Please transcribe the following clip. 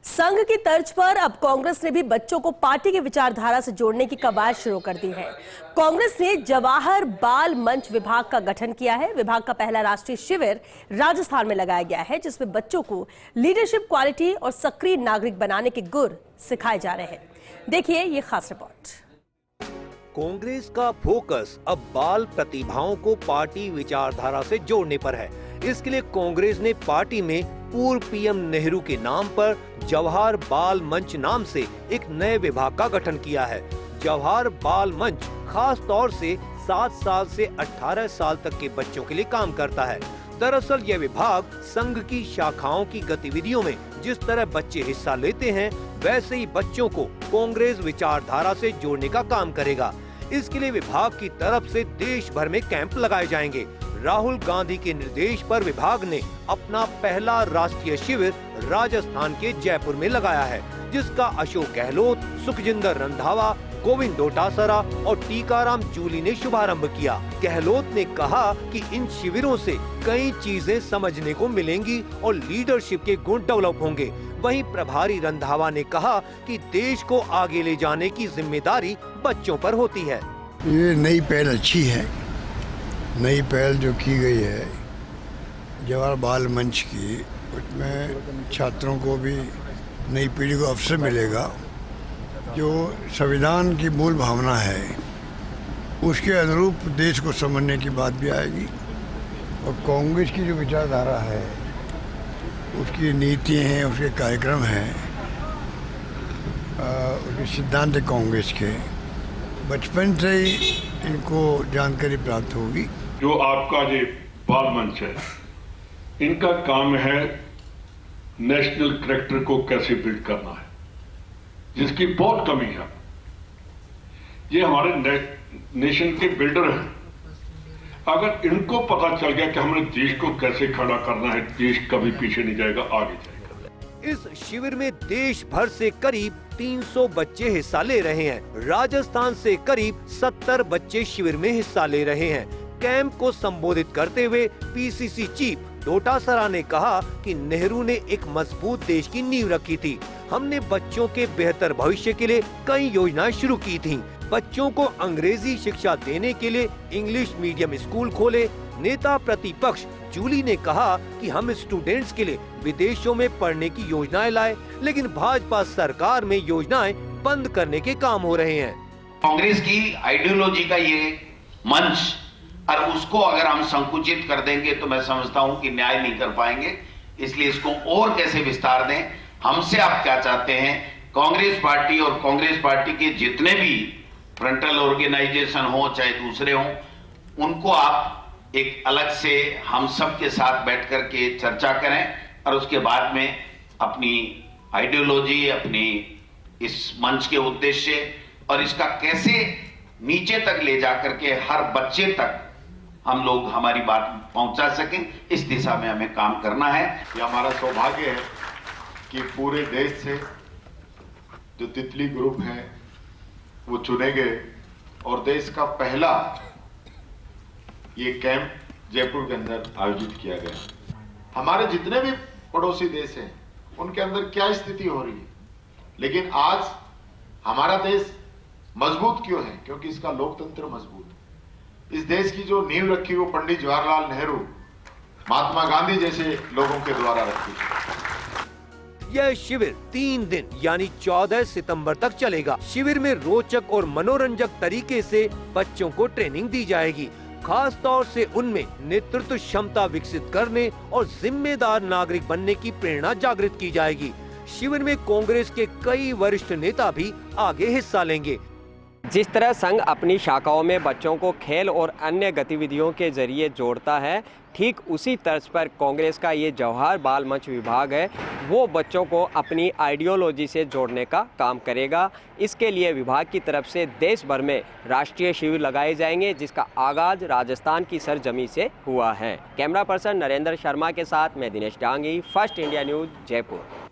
संघ की तर्ज पर अब कांग्रेस ने भी बच्चों को पार्टी की विचारधारा से जोड़ने की कवायद शुरू कर दी है। कांग्रेस ने जवाहर बाल मंच विभाग का गठन किया है। विभाग का पहला राष्ट्रीय शिविर राजस्थान में लगाया गया है, जिसमें बच्चों को लीडरशिप क्वालिटी और सक्रिय नागरिक बनाने के गुर सिखाए जा रहे हैं। देखिए ये खास रिपोर्ट। कांग्रेस का फोकस अब बाल प्रतिभाओं को पार्टी विचारधारा से जोड़ने पर है। इसके लिए कांग्रेस ने पार्टी में पूर्व पीएम नेहरू के नाम पर जवाहर बाल मंच नाम से एक नए विभाग का गठन किया है। जवाहर बाल मंच खास तौर से 7 साल से 18 साल तक के बच्चों के लिए काम करता है। दरअसल यह विभाग संघ की शाखाओं की गतिविधियों में जिस तरह बच्चे हिस्सा लेते हैं, वैसे ही बच्चों को कांग्रेस विचारधारा से जोड़ने का काम करेगा। इसके लिए विभाग की तरफ से देश भर में कैंप लगाए जाएंगे। राहुल गांधी के निर्देश पर विभाग ने अपना पहला राष्ट्रीय शिविर राजस्थान के जयपुर में लगाया है, जिसका अशोक गहलोत, सुखजिंदर रंधावा, गोविंद डोटासरा और टीकाराम जूली ने शुभारंभ किया। गहलोत ने कहा कि इन शिविरों से कई चीजें समझने को मिलेंगी और लीडरशिप के गुण डेवलप होंगे। वहीं प्रभारी रंधावा ने कहा कि देश को आगे ले जाने की जिम्मेदारी बच्चों पर होती है। ये नई पहल अच्छी है। नई पहल जो की गई है जवाहर बाल मंच की, उसमें छात्रों को भी नई पीढ़ी को अवसर मिलेगा। जो संविधान की मूल भावना है उसके अनुरूप देश को समझने की बात भी आएगी। और कांग्रेस की जो विचारधारा है, उसकी नीतियाँ हैं, उसके कार्यक्रम हैं, उसके सिद्धांत कांग्रेस के बचपन से ही इनको जानकारी प्राप्त होगी। जो आपका ये बाल मंच है, इनका काम है नेशनल कैरेक्टर को कैसे बिल्ड करना है, जिसकी बहुत कमी है। ये हमारे नेशन के बिल्डर हैं। अगर इनको पता चल गया कि हमने देश को कैसे खड़ा करना है, देश कभी पीछे नहीं जाएगा, आगे जाएगा। इस शिविर में देश भर से करीब 300 बच्चे हिस्सा ले रहे हैं। राजस्थान से करीब 70 बच्चे शिविर में हिस्सा ले रहे हैं। कैंप को संबोधित करते हुए पीसीसी चीफ डोटासरा ने कहा कि नेहरू ने एक मजबूत देश की नींव रखी थी। हमने बच्चों के बेहतर भविष्य के लिए कई योजनाएं शुरू की थीं। बच्चों को अंग्रेजी शिक्षा देने के लिए इंग्लिश मीडियम स्कूल खोले। नेता प्रतिपक्ष जूली ने कहा कि हम स्टूडेंट्स के लिए विदेशों में पढ़ने की योजनाएं लाए, लेकिन भाजपा सरकार में योजनाएं बंद करने के काम हो रहे हैं। कांग्रेस की आइडियोलॉजी का ये मंच, और उसको अगर हम संकुचित कर देंगे तो मैं समझता हूं कि न्याय नहीं कर पाएंगे। इसलिए इसको और कैसे विस्तार दें। हमसे आप क्या चाहते हैं? कांग्रेस पार्टी और कांग्रेस पार्टी के जितने भी फ्रंटल ऑर्गेनाइजेशन हो चाहे दूसरे हो, उनको आप एक अलग से हम सब के साथ बैठ करके चर्चा करें और उसके बाद में अपनी आइडियोलॉजी, अपनी इस मंच के उद्देश्य और इसका कैसे नीचे तक ले जाकर के हर बच्चे तक हम लोग हमारी बात पहुंचा सकें, इस दिशा में हमें काम करना है। ये हमारा सौभाग्य है कि पूरे देश से जो तितली ग्रुप है वो चुने गए और देश का पहला ये कैंप जयपुर के अंदर आयोजित किया गया। हमारे जितने भी पड़ोसी देश हैं उनके अंदर क्या स्थिति हो रही है, लेकिन आज हमारा देश मजबूत क्यों है? क्योंकि इसका लोकतंत्र मजबूत है। इस देश की जो नींव रखी वो पंडित जवाहरलाल नेहरू, महात्मा गांधी जैसे लोगों के द्वारा रखी। यह शिविर 3 दिन यानी 14 सितंबर तक चलेगा। शिविर में रोचक और मनोरंजक तरीके से बच्चों को ट्रेनिंग दी जाएगी। खास तौर से उनमें नेतृत्व क्षमता विकसित करने और जिम्मेदार नागरिक बनने की प्रेरणा जागृत की जाएगी। शिविर में कांग्रेस के कई वरिष्ठ नेता भी आगे हिस्सा लेंगे। जिस तरह संघ अपनी शाखाओं में बच्चों को खेल और अन्य गतिविधियों के जरिए जोड़ता है, ठीक उसी तर्ज पर कांग्रेस का ये जवाहर बाल मंच विभाग है, वो बच्चों को अपनी आइडियोलॉजी से जोड़ने का काम करेगा। इसके लिए विभाग की तरफ से देश भर में राष्ट्रीय शिविर लगाए जाएंगे, जिसका आगाज राजस्थान की सरजमी से हुआ है। कैमरा पर्सन नरेंद्र शर्मा के साथ मैं Dinesh Dangi, first India news, Jaipur.